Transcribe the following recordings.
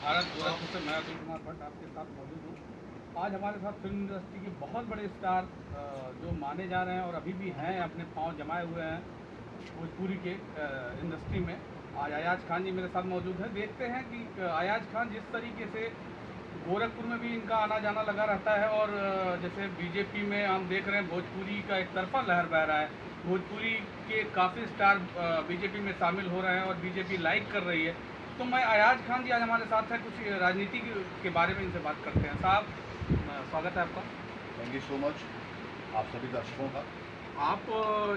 भारत गोरखपुर से मैं अतुल कुमार भट्ट आपके साथ मौजूद हूँ। आज हमारे साथ फिल्म इंडस्ट्री के बहुत बड़े स्टार जो माने जा रहे हैं और अभी भी हैं, अपने पांव जमाए हुए हैं भोजपुरी के इंडस्ट्री में। आज अयाज खान जी मेरे साथ मौजूद हैं। देखते हैं कि अयाज खान जिस तरीके से गोरखपुर में भी इनका आना जाना लगा रहता है और जैसे बीजेपी में हम देख रहे हैं भोजपुरी का एक तरफा लहर बह रहा है। भोजपुरी के काफ़ी स्टार बीजेपी में शामिल हो रहे हैं और बीजेपी लाइक कर रही है। तो मैं अयाज खान जी आज हमारे साथ हैं, कुछ राजनीति के बारे में इनसे बात करते हैं। साहब, स्वागत है आपका। थैंक यू सो मच आप सभी दर्शकों का। आप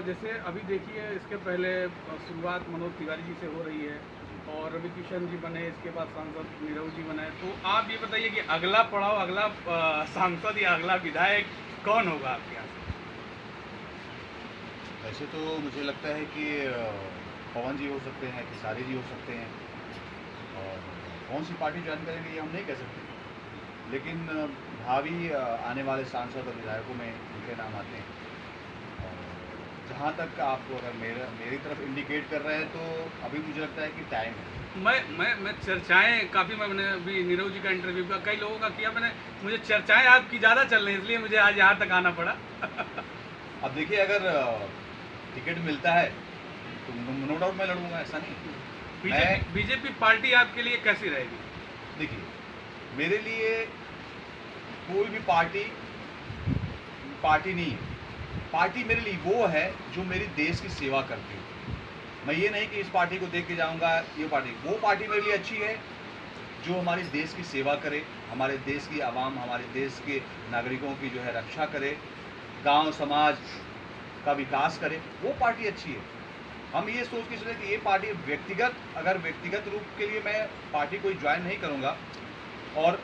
जैसे अभी देखिए, इसके पहले शुरुआत मनोज तिवारी जी से हो रही है और रवि किशन जी बने, इसके बाद सांसद नीरव जी बने। तो आप ये बताइए कि अगला पड़ाव, अगला सांसद या अगला विधायक कौन होगा आपके यहाँ से? वैसे तो मुझे लगता है कि पवन जी हो सकते हैं, खेसारी जी हो सकते हैं, और कौन सी पार्टी ज्वाइन करेंगे ये हम नहीं कह सकते, लेकिन भावी आने वाले सांसद और विधायकों में उनके नाम आते हैं। और जहाँ तक आप अगर मेरी तरफ इंडिकेट कर रहे हैं तो अभी मुझे लगता है कि टाइम है। मैं चर्चाएं काफ़ी, मैंने अभी नीरव जी का इंटरव्यू का कई लोगों का किया, मुझे चर्चाएं आपकी ज़्यादा चल रही, इसलिए मुझे आज यहाँ तक आना पड़ा। अब देखिए, अगर टिकट मिलता है तो नो डाउट मैं लड़ूंगा, ऐसा नहीं। बीजेपी पार्टी आपके लिए कैसी रहेगी? देखिए, मेरे लिए कोई भी पार्टी नहीं है। पार्टी मेरे लिए वो है जो मेरी देश की सेवा करती है। मैं ये नहीं कि इस पार्टी को देख के जाऊंगा ये पार्टी, वो पार्टी मेरे लिए अच्छी है जो हमारे देश की सेवा करे, हमारे देश की आवाम, हमारे देश के नागरिकों की जो है रक्षा करे, गांव समाज का विकास करे, वो पार्टी अच्छी है। हम ये सोच के चले कि ये पार्टी व्यक्तिगत रूप के लिए मैं पार्टी कोई ज्वाइन नहीं करूँगा। और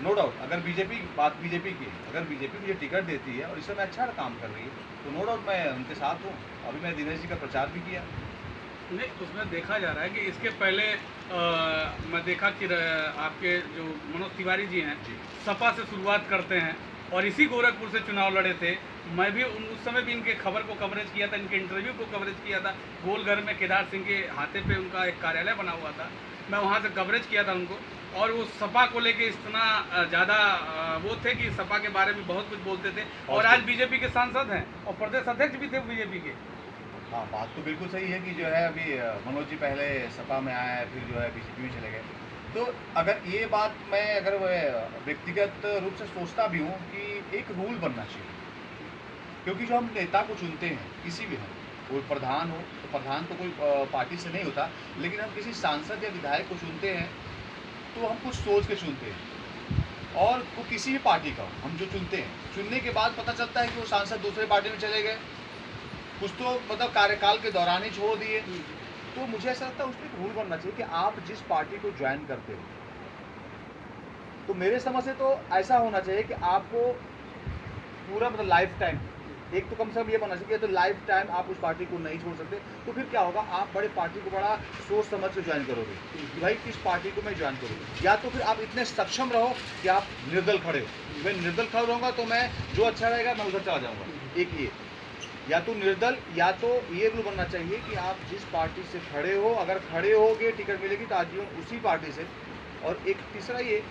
नो डाउट अगर बीजेपी की अगर बीजेपी मुझे टिकट देती है और इस समय अच्छा काम कर रही है तो नो डाउट मैं उनके साथ हूँ। अभी मैं दिनेश जी का प्रचार भी किया। नहीं, उसमें देखा जा रहा है कि इसके पहले मैं देखा कि आपके जो मनोज तिवारी जी हैं सपा से शुरुआत करते हैं और इसी गोरखपुर से चुनाव लड़े थे। मैं भी उस समय भी इनके खबर को कवरेज किया था, इनके इंटरव्यू को कवरेज किया था। गोलघर में केदार सिंह के हाथे पे उनका एक कार्यालय बना हुआ था, मैं वहाँ से कवरेज किया था उनको। और वो सपा को लेके इतना ज़्यादा वो थे कि सपा के बारे में बहुत कुछ बोलते थे और आज बीजेपी के सांसद हैं और प्रदेश अध्यक्ष भी थे बीजेपी के। हाँ, बात तो बिल्कुल सही है कि जो है अभी मनोज जी पहले सपा में आए, फिर जो है बीजेपी में चले गए। तो अगर ये बात मैं अगर व्यक्तिगत रूप से सोचता भी हूँ कि एक रूल बनना चाहिए, क्योंकि जो हम नेता को चुनते हैं, किसी भी हम, कोई प्रधान हो तो प्रधान तो कोई पार्टी से नहीं होता, लेकिन हम किसी सांसद या विधायक को चुनते हैं तो हम कुछ सोच के चुनते हैं। और वो किसी भी पार्टी का हम जो चुनते हैं, चुनने के बाद पता चलता है कि वो सांसद दूसरे पार्टी में चले गए, कुछ तो मतलब कार्यकाल के दौरान ही छोड़ दिए। तो मुझे ऐसा लगता है उसमें एक रूल बनना चाहिए कि आप जिस पार्टी को ज्वाइन करते हो, तो मेरे समझ से तो ऐसा होना चाहिए कि आपको पूरा मतलब लाइफ टाइम, एक तो कम से कम ये बनना चाहिए तो लाइफ टाइम आप उस पार्टी को नहीं छोड़ सकते। तो फिर क्या होगा, आप बड़े पार्टी को बड़ा सोच समझ के ज्वाइन करोगे कि भाई किस पार्टी को मैं ज्वाइन करूँगा। या तो फिर आप इतने सक्षम रहो कि आप निर्दल खड़े हो। मैं निर्दल खड़ा रहूँगा तो मैं जो अच्छा रहेगा मैं उधर चला जाऊँगा। एक ये, या तो निर्दल, या तो ये रूल बनना चाहिए कि आप जिस पार्टी से खड़े हो, अगर खड़े होगे टिकट मिलेगी तो आजीवन उसी पार्टी से। और एक तीसरा ये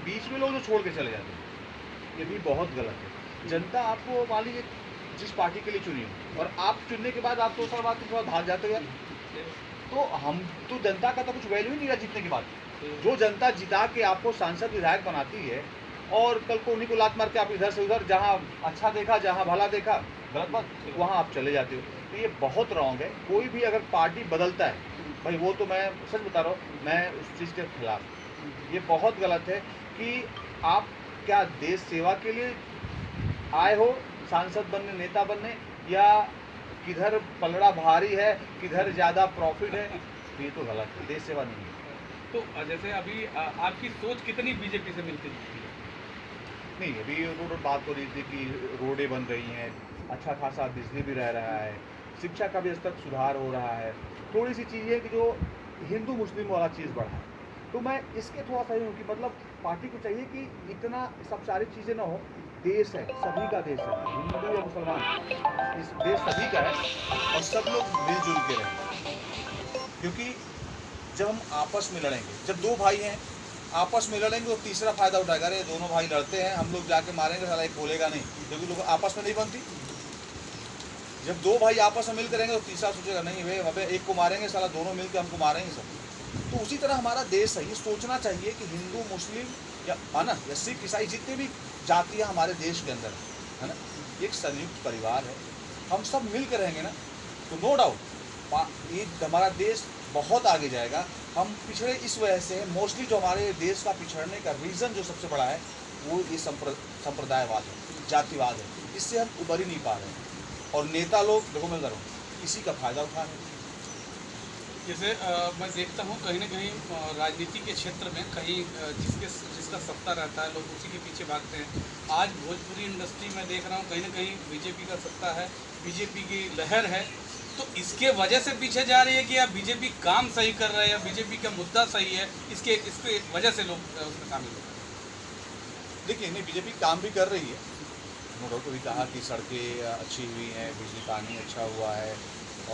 बीच में लोग जो छोड़ के चले जाते हैं, ये भी बहुत गलत है। जनता आपको मान लीजिए जिस पार्टी के लिए चुनी हो और आप चुनने के बाद आप 2 साल बाद थोड़ा भाग जाते हो, तो हम तो जनता का तो कुछ वैल्यू ही नहीं रहा जीतने के बाद। जो जनता जिता के आपको सांसद विधायक बनाती है और कल को उन्हीं को लात मार के आप इधर से उधर, जहाँ अच्छा देखा, जहाँ भला देखा, गलत बात, वहाँ आप चले जाते हो। तो ये बहुत रॉन्ग है। कोई भी अगर पार्टी बदलता है, भाई वो तो मैं सच बता रहा हूँ, मैं उस चीज़ के खिलाफ। ये बहुत गलत है कि आप क्या देश सेवा के लिए आए हो, सांसद बनने, नेता बनने, या किधर पलड़ा भारी है, किधर ज़्यादा प्रॉफिट है, तो ये तो गलत है, देश सेवा नहीं है। तो जैसे अभी आपकी सोच कितनी बीजेपी से मिलती है? नहीं, अभी रोड बात हो रही थी कि रोडें बन रही हैं, अच्छा खासा बिजली भी रह रहा है, शिक्षा का भी स्तर सुधार हो रहा है, थोड़ी सी चीज़ है कि जो हिंदू मुस्लिम वाला चीज़ बढ़ा है। तो मैं इसके थोड़ा सा हूँ कि मतलब पार्टी को चाहिए कि इतना सब सारी चीज़ें ना हो। देश है, सभी का देश है, हिंदू या मुसलमान, इस देश सभी का है और सब लोग मिलजुल के रहें। क्योंकि जब हम आपस में लड़ेंगे। जब दो भाई हैं आपस में लड़ेंगे तो तीसरा फ़ायदा उठाएगा, अरे दोनों भाई लड़ते हैं, हम लोग जाके मारेंगे, साला एक बोलेगा नहीं, क्योंकि लोग आपस में नहीं बनती। जब दो भाई आपस में मिलकर रहेंगे तो तीसरा सोचेगा नहीं भाई अबे एक को मारेंगे, साला दोनों मिलकर हमको मारेंगे सब। तो उसी तरह हमारा देश है, ये सोचना चाहिए कि हिंदू मुस्लिम या है ना, या सिख ईसाई जितने भी जातियाँ हमारे देश के अंदर है ना, एक संयुक्त परिवार है, हम सब मिल कर रहेंगे ना तो नो डाउट ये हमारा देश बहुत आगे जाएगा। हम पिछड़े इस वजह से हैं, मोस्टली जो हमारे देश का पिछड़ने का रीज़न जो सबसे बड़ा है वो ये संप्रदायवाद है, जातिवाद है, इससे हम उबर ही नहीं पा रहे हैं। और नेता लोग देखो मैं करूँ इसी का फ़ायदा उठा रहे हैं। जैसे मैं देखता हूँ कहीं ना कहीं राजनीति के क्षेत्र में कहीं जिसका सत्ता रहता है लोग उसी के पीछे भागते हैं। आज भोजपुरी इंडस्ट्री में देख रहा हूँ कहीं ना कहीं बीजेपी का सत्ता है, बीजेपी की लहर है, तो इसके वजह से पीछे जा रही है कि या बीजेपी काम सही कर रहा है या बीजेपी का मुद्दा सही है, इसके वजह से लोग उसमें शामिल हो रहे हैं। देखिए नहीं, बीजेपी काम भी कर रही है, उन्होंने को भी कहा कि सड़कें अच्छी हुई हैं, बिजली पानी अच्छा हुआ है।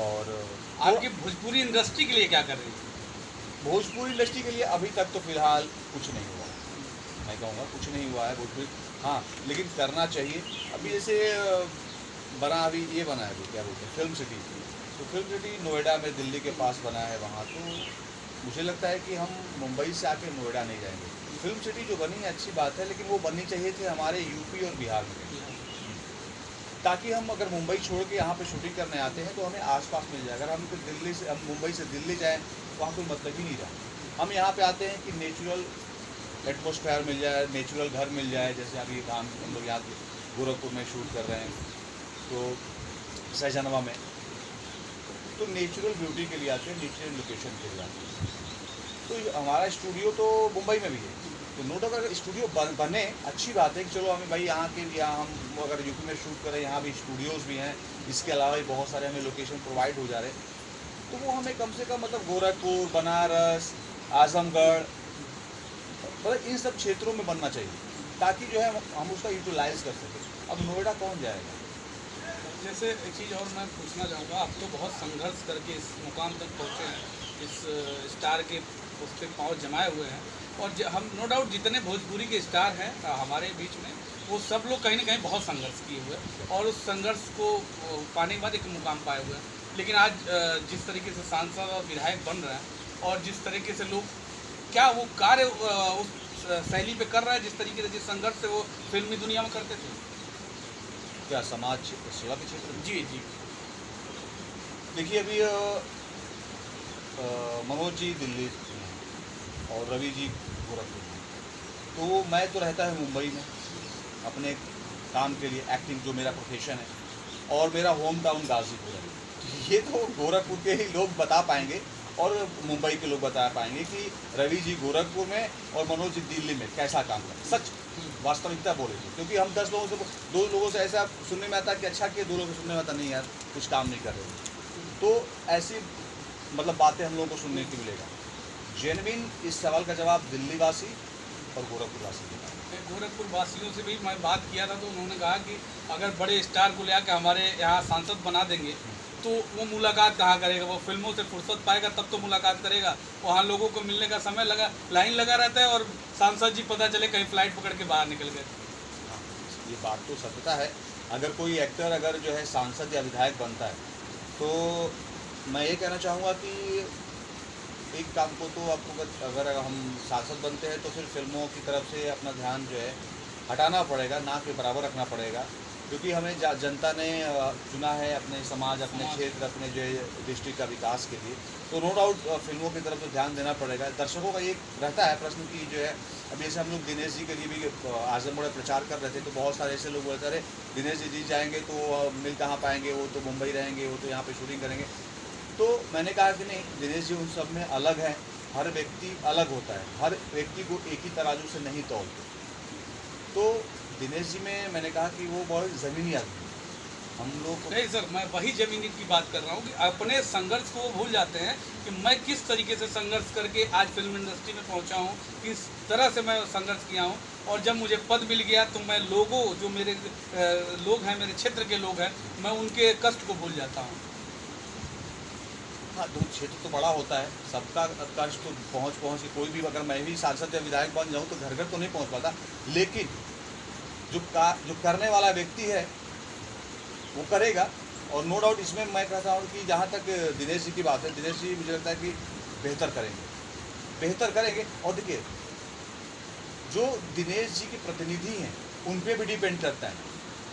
और आपकी भोजपुरी इंडस्ट्री के लिए क्या कर रही है? भोजपुरी इंडस्ट्री के लिए अभी तक तो फिलहाल कुछ नहीं हुआ, मैं कहूँगा कुछ नहीं हुआ है भोजपुरी, हाँ लेकिन करना चाहिए। अभी जैसे बना अभी ये बना है अभी क्या बोलते हैं फिल्म सिटी, तो फिल्म सिटी नोएडा में दिल्ली के पास बना है वहाँ, तो मुझे लगता है कि हम मुंबई से आके नोएडा नहीं जाएंगे। फिल्म सिटी जो बनी है अच्छी बात है, लेकिन वो बननी चाहिए थी हमारे यूपी और बिहार में, ताकि हम अगर मुंबई छोड़ के यहाँ पे शूटिंग करने आते हैं तो हमें आसपास मिल जाए। अगर हम दिल्ली से हम मुंबई से दिल्ली जाएँ वहाँ कोई मतलब ही नहीं रहा। हम यहाँ पे आते हैं कि नेचुरल एटमॉस्फेयर मिल जाए, नेचुरल घर मिल जाए। जैसे अभी हम लोग यहाँ गोरखपुर में शूट कर रहे हैं तो सहजनवा में, तो नेचुरल ब्यूटी के लिए आते हैं, नेचुरल लोकेशन के लिए आते हैं। तो हमारा स्टूडियो तो मुंबई में भी है, तो नो डाउट अगर स्टूडियो बने अच्छी बात है कि चलो हमें भाई यहाँ के यहाँ हम अगर यूपी में शूट करें, यहाँ भी स्टूडियोज़ भी हैं, इसके अलावा भी बहुत सारे हमें लोकेशन प्रोवाइड हो जा रहे हैं, तो वो हमें कम से कम मतलब गोरखपुर, बनारस, आजमगढ़, मतलब इन सब क्षेत्रों में बनना चाहिए ताकि जो है हम उसका यूटिलाइज कर सकें। अब नोएडा कौन जाएगा? जैसे एक चीज़ और मैं पूछना चाहूँगा, आप तो बहुत संघर्ष करके इस मुकाम तक पहुँचे हैं, इस स्टार के उस पर पाँव जमाए हुए हैं, और हम नो डाउट जितने भोजपुरी के स्टार हैं हमारे बीच में वो सब लोग कहीं ना कहीं बहुत संघर्ष किए हुए हैं और उस संघर्ष को पाने के बाद एक मुकाम पाए हुए हैं। लेकिन आज जिस तरीके से सांसद और विधायक बन रहे हैं और जिस तरीके से लोग क्या वो कार्य उस शैली पे कर रहा है, जिस तरीके से जिस संघर्ष से वो फिल्मी दुनिया में करते थे, क्या समाज सेवा के क्षेत्र में? जी जी। देखिए अभी मनोज जी दिल्ली और रवि जी गोरखपुर में, तो मैं तो रहता है मुंबई में अपने काम के लिए, एक्टिंग जो मेरा प्रोफेशन है, और मेरा होम टाउन गाजीपुर है। ये तो गोरखपुर के ही लोग बता पाएंगे और मुंबई के लोग बता पाएंगे कि रवि जी गोरखपुर में और मनोज जी दिल्ली में कैसा काम करें। सच वास्तविकता बोले तो, क्योंकि हम 10 लोगों से, 2 लोगों से ऐसा सुनने में आता कि अच्छा कि 2 लोगों से सुनने में आता नहीं यार कुछ काम नहीं कर रहे, तो ऐसी मतलब बातें हम लोगों को सुनने को मिलेगा। जेन्युइन इस सवाल का जवाब दिल्ली वासी और गोरखपुर वासी देगा। गोरखपुर वासियों से भी मैं बात किया था तो उन्होंने कहा कि अगर बड़े स्टार को ले आकर हमारे यहाँ सांसद बना देंगे तो वो मुलाकात कहाँ करेगा, वो फिल्मों से फुर्सत पाएगा तब तो मुलाकात करेगा, वहाँ लोगों को मिलने का समय लगा, लाइन लगा रहता है और सांसद जी पता चले कहीं फ्लाइट पकड़ के बाहर निकल गए। ये बात तो सत्यता है। अगर कोई एक्टर अगर जो है सांसद या विधायक बनता है तो मैं ये कहना चाहूँगा कि एक काम को तो आपको अगर हम सांसद बनते हैं तो फिर फिल्मों की तरफ से अपना ध्यान जो है हटाना पड़ेगा, ना के बराबर रखना पड़ेगा, क्योंकि हमें जनता ने चुना है अपने समाज, अपने क्षेत्र, अपने जो डिस्ट्रिक्ट का विकास के लिए, तो नो डाउट फिल्मों की तरफ तो ध्यान देना पड़ेगा। दर्शकों का ये रहता है प्रश्न कि जो है अभी जैसे हम लोग दिनेश जी के लिए भी आजमगढ़ में प्रचार कर रहे थे, तो बहुत सारे ऐसे लोग बोलते रहे दिनेश जी जीत जाएंगे तो मिल कहाँ पाएंगे, वो तो मुंबई रहेंगे, वो तो यहाँ पे शूटिंग करेंगे। तो मैंने कहा कि नहीं, दिनेश जी उन सब में अलग हैं, हर व्यक्ति अलग होता है, हर व्यक्ति को एक ही तराजू से नहीं तोलते। तो दिनेश जी में मैंने कहा कि वो बहुत ज़मीनी आदमी, हम लोग नहीं सर, मैं वही ज़मीनी की बात कर रहा हूँ कि अपने संघर्ष को वो भूल जाते हैं कि मैं किस तरीके से संघर्ष करके आज फिल्म इंडस्ट्री में पहुँचा हूँ, किस तरह से मैं संघर्ष किया हूँ, और जब मुझे पद मिल गया तो मैं लोगों जो मेरे लोग हैं, मेरे क्षेत्र के लोग हैं, मैं उनके कष्ट को भूल जाता हूँ। हाँ, तो क्षेत्र तो बड़ा होता है, सबका कष्ट तो पहुँच के कोई भी, अगर मैं भी सांसद या विधायक बन जाऊँ तो घर घर तो नहीं पहुँच पाता, लेकिन जो करने वाला व्यक्ति है वो करेगा। और नो डाउट इसमें मैं कहता हूँ कि जहाँ तक दिनेश जी की बात है, दिनेश जी मुझे लगता है कि बेहतर करेंगे। और देखिए, जो दिनेश जी के प्रतिनिधि हैं उन पे भी डिपेंड करता है।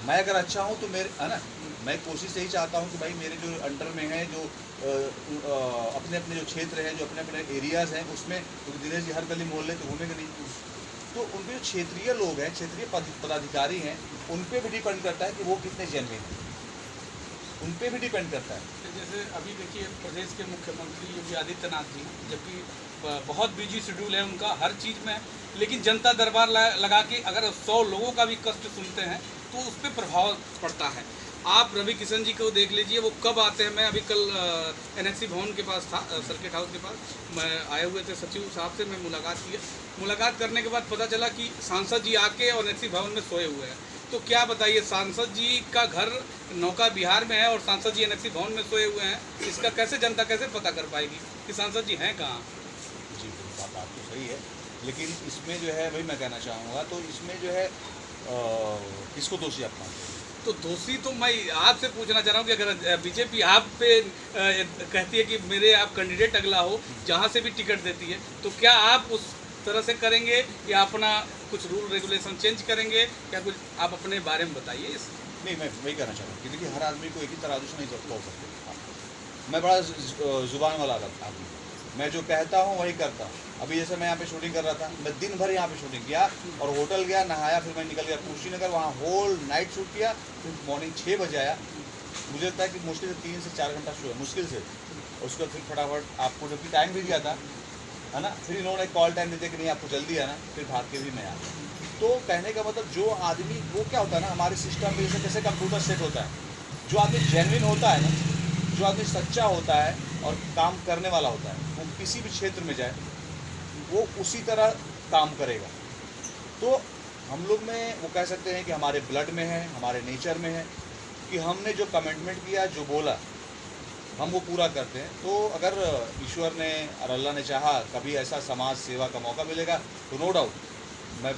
मैं अगर अच्छा हूँ तो मेरे, है ना, मैं कोशिश यही चाहता हूँ कि भाई मेरे जो अंडर में हैं, जो अपने अपने जो क्षेत्र हैं, जो अपने अपने एरियाज़ हैं, उसमें, क्योंकि दिनेश जी हर गली मोहल्ले तो घूमेंगे नहीं, तो उनके जो क्षेत्रीय लोग हैं, क्षेत्रीय पदाधिकारी हैं, उन पे भी डिपेंड करता है कि वो कितने जेन्युइन हैं, उन पे भी डिपेंड करता है। जैसे अभी देखिए प्रदेश के मुख्यमंत्री योगी आदित्यनाथ जी, जबकि बहुत बिजी शेड्यूल है उनका हर चीज़ में, लेकिन जनता दरबार लगा के अगर 100 लोगों का भी कष्ट सुनते हैं तो उस पर प्रभाव पड़ता है। आप रवि किशन जी को देख लीजिए, वो कब आते हैं। मैं अभी कल NXC भवन के पास था, सर्किट हाउस के पास, मैं आए हुए थे, सचिव साहब से मैं मुलाकात करने के बाद पता चला कि सांसद जी आके और NXC भवन में सोए हुए हैं। तो क्या बताइए, सांसद जी का घर नौका बिहार में है और सांसद जी NXC भवन में सोए हुए हैं, इसका कैसे जनता कैसे पता कर पाएगी कि सांसद जी हैं कहाँ? जी, बात तो सही है, लेकिन इसमें जो है, वही मैं कहना चाहूँगा, तो इसमें जो है किसको दोषी आप मानते हैं? तो दोषी तो मैं आपसे पूछना चाह रहा हूँ कि अगर बीजेपी आप पे कहती है कि मेरे आप कैंडिडेट अगला हो, जहाँ से भी टिकट देती है, तो क्या आप उस तरह से करेंगे या अपना कुछ रूल रेगुलेशन चेंज करेंगे? क्या कुछ आप अपने बारे में बताइए। नहीं, मैं वही कहना चाह रहा हूँ कि देखिए, हर आदमी को एक ही तराजू से नहीं तोल सकते। मैं बड़ा जुबान वाला आदमी, मैं जो कहता हूँ वही करता हूँ। अभी जैसे मैं यहाँ पे शूटिंग कर रहा था, मैं दिन भर यहाँ पे शूटिंग किया और होटल गया, नहाया, फिर मैं निकल गया कुशीनगर, वहाँ होल नाइट शूट किया, फिर मॉर्निंग 6 बजे आया। मुझे लगता है कि मुश्किल से 3 से 4 घंटा शो है, मुश्किल से। उसके बाद फिर फटाफट आपको जबकि टाइम भी दिया था, है ना, फिर इन्होंने कॉल टाइम देते कि नहीं आपको जल्दी आना, फिर भाग के भी मैं आ गया। तो कहने का मतलब, जो आदमी, वो क्या होता है ना, हमारे सिस्टम में जैसे कंप्यूटर सेट होता है, जो आदमी जेन्युइन होता है ना, जो आदमी सच्चा होता है और काम करने वाला होता है, वो किसी भी क्षेत्र में जाए वो उसी तरह काम करेगा। तो हम लोग में वो कह सकते हैं कि हमारे ब्लड में है, हमारे नेचर में है कि हमने जो कमिटमेंट किया, जो बोला, हम वो पूरा करते हैं। तो अगर ईश्वर ने और अल्लाह ने चाहा कभी ऐसा समाज सेवा का मौका मिलेगा तो नो डाउट मैं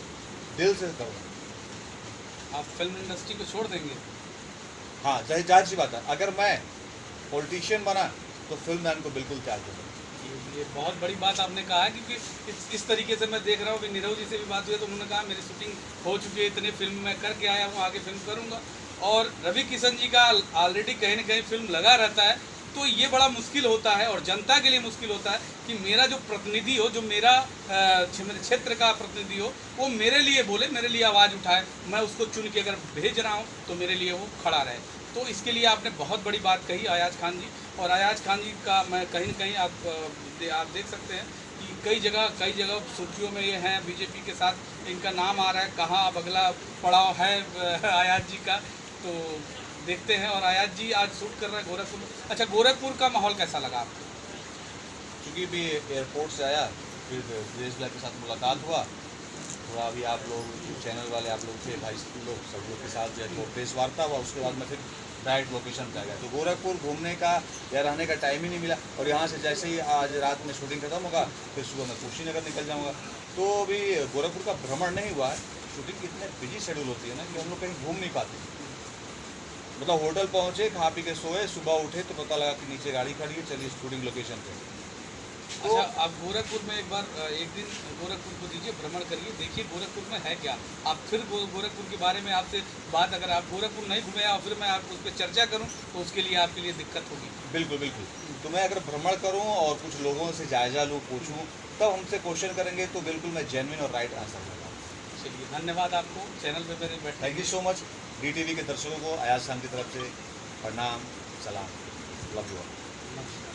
दिल से करूँगा। आप फिल्म इंडस्ट्री को छोड़ देंगे? हाँ, जाहिर सी बात है, अगर मैं पॉलिटिशियन बना तो फिल्म लाइन को बिल्कुल त्याग दूँगा। ये बहुत बड़ी बात आपने कहा है, क्योंकि इस तरीके से मैं देख रहा हूँ। नीरव जी से भी बात हुई तो उन्होंने कहा मेरी शूटिंग हो चुकी है, इतने फिल्म मैं करके आया हूँ, आगे फिल्म करूँगा। और रवि किशन जी का ऑलरेडी कहीं ना कहीं फिल्म लगा रहता है, तो ये बड़ा मुश्किल होता है और जनता के लिए मुश्किल होता है कि मेरा जो प्रतिनिधि हो, जो मेरा क्षेत्र का प्रतिनिधि हो, वो मेरे लिए बोले, मेरे लिए आवाज़ उठाए, मैं उसको चुन के अगर भेज रहा हूँ तो मेरे लिए वो खड़ा रहे। तो इसके लिए आपने बहुत बड़ी बात कही, अयाज खान जी। और अयाज खान जी का मैं कहीं ना कहीं आप देख सकते हैं कि कई जगह सुर्खियों में ये हैं, बीजेपी के साथ इनका नाम आ रहा है। कहाँ अब अगला पड़ाव है अयाज जी का, तो देखते हैं। और अयाज जी आज शूट कर रहे हैं गोरखपुर में। अच्छा, गोरखपुर का माहौल कैसा लगा आपको? क्योंकि भी एयरपोर्ट से आया, फिर दिनेश भाई के साथ मुलाकात हुआ, थोड़ा अभी आप लोग चैनल वाले आप लोग थे, भाई लोग सब लोग के साथ जो है तो प्रेस वार्ता हुआ। उसके बाद मैं फिर डायरेक्ट लोकेशन पे आ गया। तो गोरखपुर घूमने का या रहने का टाइम ही नहीं मिला। और यहाँ से जैसे ही आज रात में शूटिंग खत्म होगा, फिर सुबह मैं कुशीनगर निकल जाऊँगा। तो अभी गोरखपुर का भ्रमण नहीं हुआ है। शूटिंग इतने बिजी शेड्यूल होती है ना कि हम लोग कहीं घूम नहीं पाते। मतलब होटल पहुँचे, खा पी के सोए, सुबह उठे तो पता लगा कि नीचे गाड़ी खड़ी है, चलिए शूटिंग लोकेशन पे। तो अच्छा, आप गोरखपुर में एक बार एक दिन गोरखपुर को दीजिए, भ्रमण करिए, देखिए गोरखपुर में है क्या। आप फिर गोरखपुर के बारे में आपसे बात, अगर आप गोरखपुर नहीं घूमे और फिर मैं आप उस पर चर्चा करूं तो उसके लिए आपके लिए दिक्कत होगी। बिल्कुल। तो मैं अगर भ्रमण करूं और कुछ लोगों से जायजा लूँ, पूछूँ, तब हमसे क्वेश्चन करेंगे तो बिल्कुल मैं जेन्युइन और राइट आंसर दूँगा। चलिए, धन्यवाद आपको चैनल पर मेरे बैठे। Thank you so much. DTV के दर्शकों को अयाज खान की तरफ से प्रणाम, सलाम, लव यू ऑल।